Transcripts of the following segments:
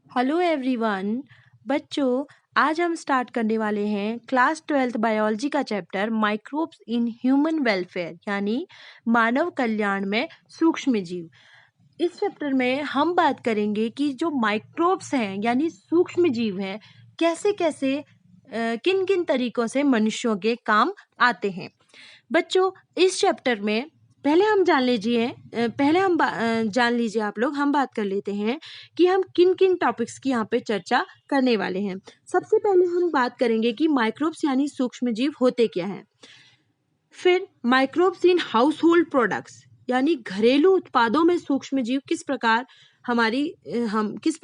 Hello everyone. बच्चों, आज हम स्टार्ट करने वाले हैं क्लास 12th बायोलॉजी का chapter microbes in human welfare, यानी मानव कल्याण में सूक्ष्म जीव। इस चैप्टर में हम बात करेंगे कि जो माइक्रोब्स हैं यानी सूक्ष्म जीव हैं, कैसे कैसे किन किन तरीकों से मनुष्यों के काम आते हैं। बच्चों, इस चैप्टर में पहले हम जान लीजिए जान लीजिए आप लोग, हम बात कर लेते हैं कि हम किन किन टॉपिक्स की यहाँ पे चर्चा करने वाले हैं। सबसे पहले हम बात करेंगे कि माइक्रोब्स यानी सूक्ष्म जीव होते क्या हैं। फिर microbes in house hold products यानी घरेलू उत्पादों में सूक्ष्म जीव किस प्रकार किस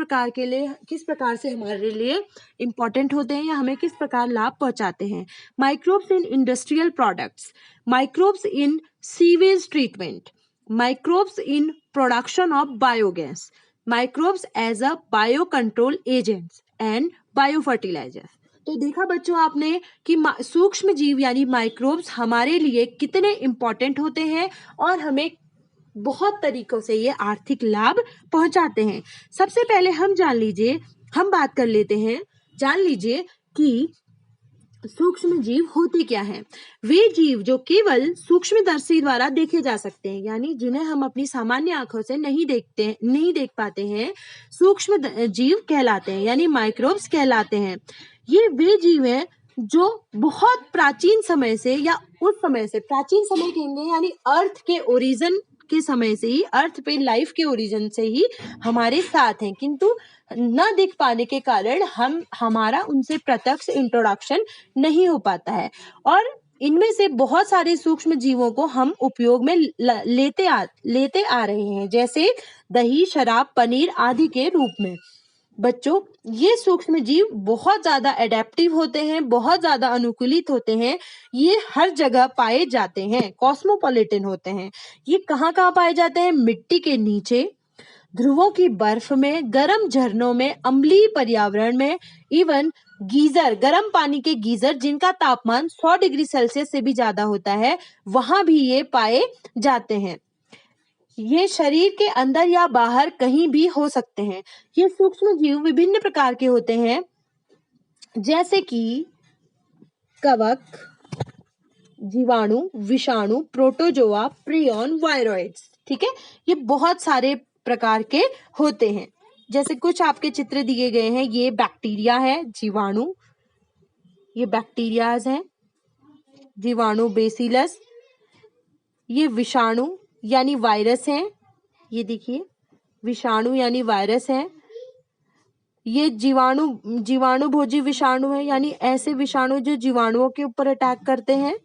प्रकार से हमारे लिए इम्पोर्टेंट होते हैं या हमें किस प्रकार लाभ पहुंचाते हैं। Microbes in industrial products, microbes in sewage treatment, microbes in production of biogas, microbes as a bio control agents and bio fertilisers. तो देखा बच्चों आपने कि सूक्ष्म जीव यानी माइक्रोब्स हमारे लिए कितने इम्पोर्टेंट होते हैं और हमें बहुत तरीकों से ये आर्थिक लाभ पहुंचाते हैं। सबसे पहले हम बात कर लेते हैं, जान लीजिए कि सूक्ष्म जीव होते क्या हैं। वे जीव जो केवल सूक्ष्मदर्शी द्वारा देखे जा सकते हैं, यानी जिन्हें हम अपनी सामान्य आंखों से नहीं देख पाते हैं, सूक्ष्म जीव कहलाते हैं यानी माइक्रोब्स कहलाते हैं। ये वे जीव हैं जो बहुत प्राचीन समय से या उस समय से, प्राचीन समय कहेंगे यानी अर्थ के ओरिजिन के समय से ही, अर्थ पे लाइफ के ओरिजिन से ही हमारे साथ हैं, किंतु न दिख पाने के कारण हमारा उनसे प्रत्यक्ष इंट्रोडक्शन नहीं हो पाता है। और इनमें से बहुत सारे सूक्ष्म जीवों को हम उपयोग में लेते आ रहे हैं, जैसे दही, शराब, पनीर आदि के रूप में। बच्चों, ये सूक्ष्म जीव बहुत ज्यादा एडेप्टिव होते हैं, बहुत ज्यादा अनुकूलित होते हैं। ये हर जगह पाए जाते हैं, कॉस्मोपॉलिटन होते हैं। ये कहाँ कहाँ पाए जाते हैं? मिट्टी के नीचे, ध्रुवों की बर्फ में, गर्म झरनों में, अम्लीय पर्यावरण में, इवन गीजर, गर्म पानी के गीजर जिनका तापमान 100 डिग्री सेल्सियस से भी ज्यादा होता है, वहां भी ये पाए जाते हैं। ये शरीर के अंदर या बाहर कहीं भी हो सकते हैं। ये सूक्ष्म जीव विभिन्न प्रकार के होते हैं, जैसे कि कवक, जीवाणु, विषाणु, प्रोटोजोआ, प्रियन, वायरोइड्स। ठीक है, ये बहुत सारे प्रकार के होते हैं। जैसे कुछ आपके चित्र दिए गए हैं, ये बैक्टीरिया है, जीवाणु, ये बैक्टीरियाज हैं, जीवाणु बेसिलस। ये विषाणु यानी वायरस हैं, ये देखिए विषाणु यानी वायरस है। ये जीवाणु भोजी विषाणु है, यानी ऐसे विषाणु जो जीवाणुओं के ऊपर अटैक करते हैं,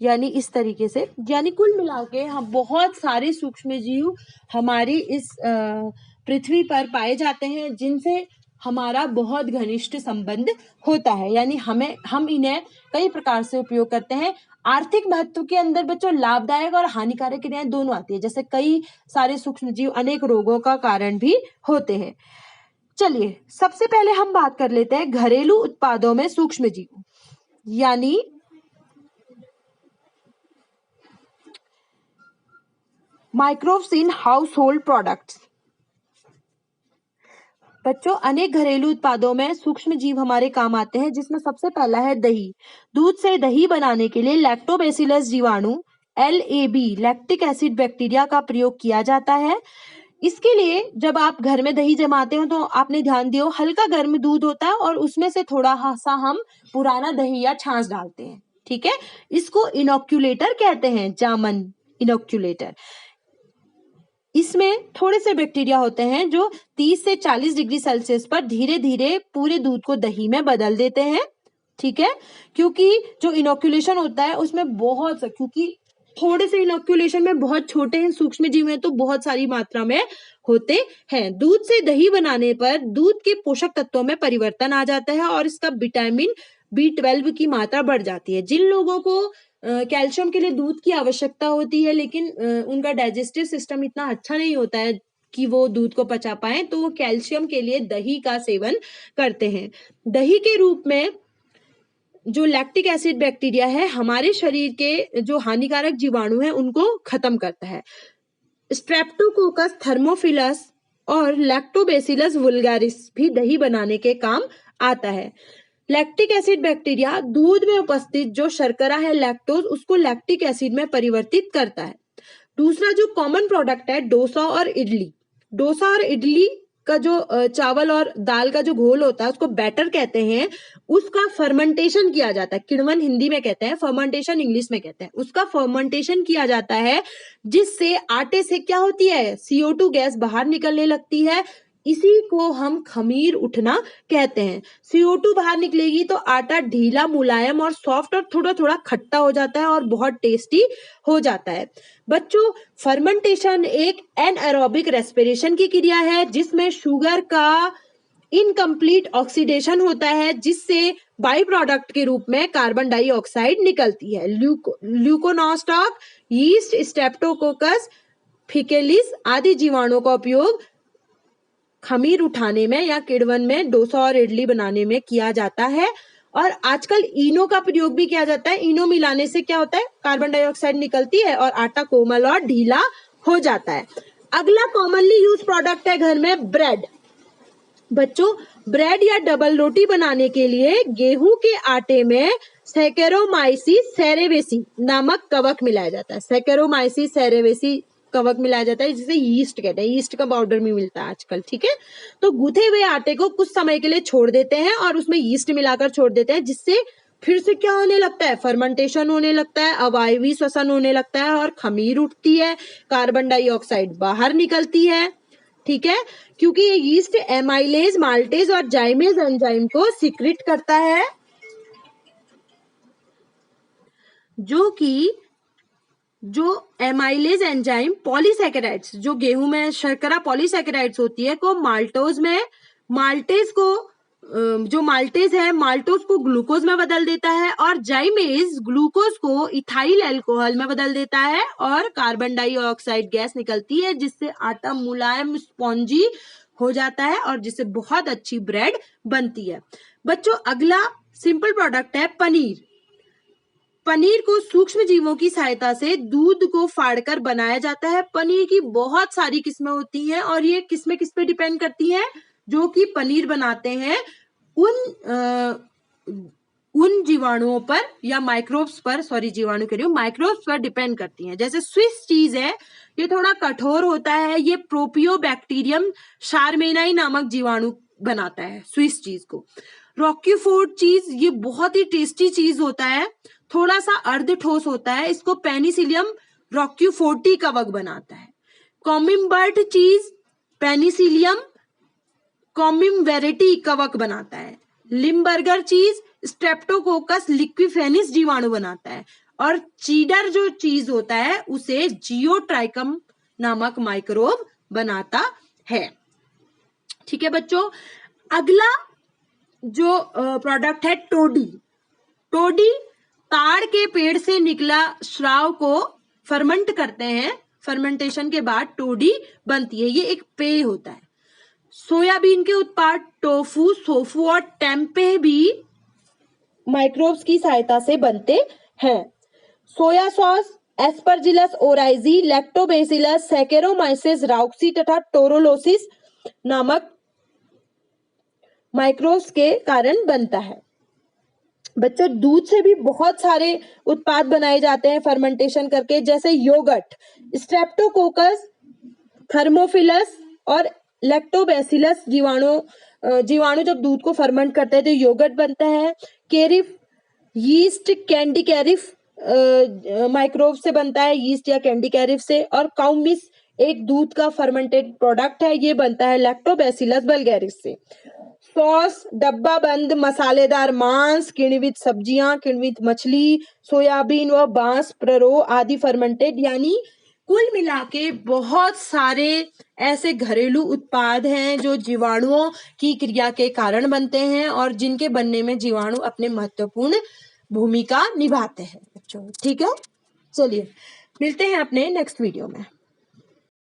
यानी इस तरीके से। यानी कुल मिला के हम बहुत सारे सूक्ष्म जीव हमारी इस पृथ्वी पर पाए जाते हैं, जिनसे हमारा बहुत घनिष्ठ संबंध होता है, यानी हम इन्हें कई प्रकार से उपयोग करते हैं। आर्थिक महत्व के अंदर बच्चों लाभदायक और हानिकारक क्रियाएं दोनों आती है। जैसे कई सारे सूक्ष्म जीव अनेक रोगों का कारण भी होते हैं। चलिए, सबसे पहले हम बात कर लेते हैं घरेलू उत्पादों में सूक्ष्म जीव, यानी microbes in house hold products. बच्चों, अनेक घरेलू उत्पादों में सूक्ष्म जीव हमारे काम आते हैं, जिसमें सबसे पहला है दही। दूध से दही बनाने के लिए लैक्टोबैसिलस जीवाणु, LAB, लैक्टिक एसिड बैक्टीरिया का प्रयोग किया जाता है। इसके लिए जब आप घर में दही जमाते हो तो आपने ध्यान दियो, हल्का गर्म दूध होता है और उसमें से थोड़ा सा हम पुराना दही या छाछ डालते हैं। ठीक है, इसको इनोक्यूलेटर कहते हैं, जामन इनोक्यूलेटर। इसमें थोड़े से बैक्टीरिया होते हैं जो 30 से 40 डिग्री सेल्सियस पर धीरे धीरे पूरे दूध को दही में बदल देते हैं। ठीक है, क्योंकि जो इनोक्यूलेशन होता है उसमें क्योंकि थोड़े से इनोक्यूलेशन में बहुत छोटे हैं सूक्ष्म जीव हैं, तो बहुत सारी मात्रा में होते हैं। दूध से दही बनाने पर दूध के पोषक तत्वों में परिवर्तन आ जाता है और इसका विटामिन B12 की मात्रा बढ़ जाती है। जिन लोगों को कैल्शियम के लिए दूध की आवश्यकता होती है, लेकिन उनका डाइजेस्टिव सिस्टम इतना अच्छा नहीं होता है कि वो दूध को पचा पाए, तो वो कैल्शियम के लिए दही का सेवन करते हैं। दही के रूप में जो लैक्टिक एसिड बैक्टीरिया है हमारे शरीर के जो हानिकारक जीवाणु हैं उनको खत्म करता है। स्ट्रेप्टोकोकस थर्मोफिलस और लैक्टोबैसिलस वुल्गारिस भी दही बनाने के काम आता है। लैक्टिक एसिड बैक्टीरिया दूध में उपस्थित जो शर्करा है लैक्टोज, उसको लैक्टिक एसिड में परिवर्तित करता है। दूसरा जो कॉमन प्रोडक्ट है डोसा और इडली। डोसा और इडली का जो चावल और दाल का जो घोल होता है उसको बैटर कहते हैं, उसका फर्मेंटेशन किया जाता है। किण्वन हिंदी में कहते हैं, फर्मेंटेशन इंग्लिश में कहते हैं। उसका फर्मेंटेशन किया जाता है जिससे आटे से क्या होती है, CO2 गैस बाहर निकलने लगती है। इसी को हम खमीर उठना कहते हैं। CO2 बाहर निकलेगी तो आटा ढीला, मुलायम और सॉफ्ट और थोड़ा थोड़ा खट्टा हो जाता है और बहुत टेस्टी हो जाता है। बच्चों, फर्मेंटेशन एक एनएरोबिक रेस्पिरेशन की क्रिया है जिसमें शुगर का इनकम्प्लीट ऑक्सीडेशन होता है जिससे बाई प्रोडक्ट के रूप में कार्बन डाइऑक्साइड निकलती है। ल्यूकोनोस्टॉक, यीस्ट, स्ट्रेप्टोकोकस, फिकेलिस आदि जीवाणुओं का उपयोग खमीर उठाने में या किण्वन में डोसा और इडली बनाने में किया जाता है। और आजकल इनो का प्रयोग भी किया जाता है। इनो मिलाने से क्या होता है, कार्बन डाइऑक्साइड निकलती है और आटा कोमल और ढीला हो जाता है। अगला कॉमनली यूज प्रोडक्ट है घर में ब्रेड। बच्चों, ब्रेड या डबल रोटी बनाने के लिए गेहूं के आटे में सैकेरोमाइसिस सेरेवेसी नामक कवक मिलाया जाता है। सैकेरोमाइसिस सेरेवेसी कवक मिलाया जाता है जिसे यीस्ट कहते हैं। यीस्ट का पाउडर भी मिलता है आजकल, ठीक है। तो गूथे हुए आटे को कुछ समय के लिए छोड़ देते हैं और उसमें यीस्ट मिलाकर छोड़ देते हैं जिससे फिर से क्या होने लगता है, फर्मेंटेशन होने लगता है, अवायवीय श्वसन होने लगता है और खमीर उठती है, कार्बन डाइऑक्साइड बाहर निकलती है, ठीक है। क्योंकि ये यीस्ट एमाइलेज, माल्टेज और जाइमेज एंजाइम को सीक्रेट करता है जो एमाइलेज एंजाइम पॉलीसैकेराइड्स, जो गेहूं में शर्करा पॉलीसैकेराइड्स होती है को माल्टोज में, माल्टेज को जो माल्टेज है माल्टोज को ग्लूकोज में बदल देता है और जाइमेज ग्लूकोज को इथाइल अल्कोहल में बदल देता है और कार्बन डाइऑक्साइड गैस निकलती है जिससे आटा मुलायम स्पॉन्जी हो जाता है और जिससे बहुत अच्छी ब्रेड बनती है। बच्चों, अगला सिंपल प्रोडक्ट है पनीर। पनीर को सूक्ष्म जीवों की सहायता से दूध को फाड़कर बनाया जाता है। पनीर की बहुत सारी किस्में होती हैं और ये किस्में किस पे डिपेंड करती हैं, जो कि पनीर बनाते हैं उन जीवाणुओं पर या माइक्रोब्स पर, सॉरी जीवाणु कह रही हूँ, माइक्रोब्स पर डिपेंड करती हैं। जैसे स्विस चीज है, ये थोड़ा कठोर होता है, ये प्रोपियोबैक्टीरियम शारमेनाई नामक जीवाणु बनाता है स्विस चीज को। रॉक्यूफोर्ड चीज, ये बहुत ही टेस्टी चीज होता है, थोड़ा सा अर्ध ठोस होता है, इसको पेनिसिलियम रॉक्यूफोर्टी कवक बनाता है। कॉमिम्बर्ट चीज पेनिसिलियम कॉमिम्बेरेटी कवक बनाता है। लिम्बर्गर चीज स्ट्रेप्टोकोकस लिक्विफेनिस जीवाणु बनाता है और चीडर जो चीज होता है उसे जियोट्राइकम नामक माइक्रोब बनाता है, ठीक है बच्चों। अगला जो प्रोडक्ट है टोडी। टोडी ताड़ के पेड़ से निकला श्राव को फर्मेंट करते हैं, फर्मेंटेशन के बाद टोडी बनती है, ये एक पेय होता है। सोयाबीन के उत्पाद टोफू, सोफू और टेम्पे भी माइक्रोब्स की सहायता से बनते हैं। Soy sauce Aspergillus oryzae, Lactobacillus, Saccharomyces rouxii तथा टोरोलोसिस नामक माइक्रोब्स के कारण बनता है। बच्चों, दूध से भी बहुत सारे उत्पाद बनाए जाते हैं फर्मेंटेशन करके, जैसे योगर्ट, स्ट्रेप्टोकोकस, थर्मोफिलस और लैक्टोबैसिलस जीवाणु जब दूध को फर्मेंट करते हैं तो योगर्ट बनता है। केरिफ यीस्ट कैंडी कैरिफ माइक्रोब से बनता है, यीस्ट या कैंडी कैरिफ से। और काउमिस एक दूध का फर्मेंटेड प्रोडक्ट है, ये बनता है लैक्टोबैसिलस वल्गैरिस से। सॉस, डब्बा बंद मसालेदार मांस, किण्वित सब्जियां, किण्वित मछली, सोयाबीन व बांस प्ररो आदि फर्मेंटेड, यानी कुल मिला के बहुत सारे ऐसे घरेलू उत्पाद हैं जो जीवाणुओं की क्रिया के कारण बनते हैं और जिनके बनने में जीवाणु अपने महत्वपूर्ण भूमिका निभाते हैं बच्चों, ठीक है। चलिए मिलते हैं अपने नेक्स्ट वीडियो में।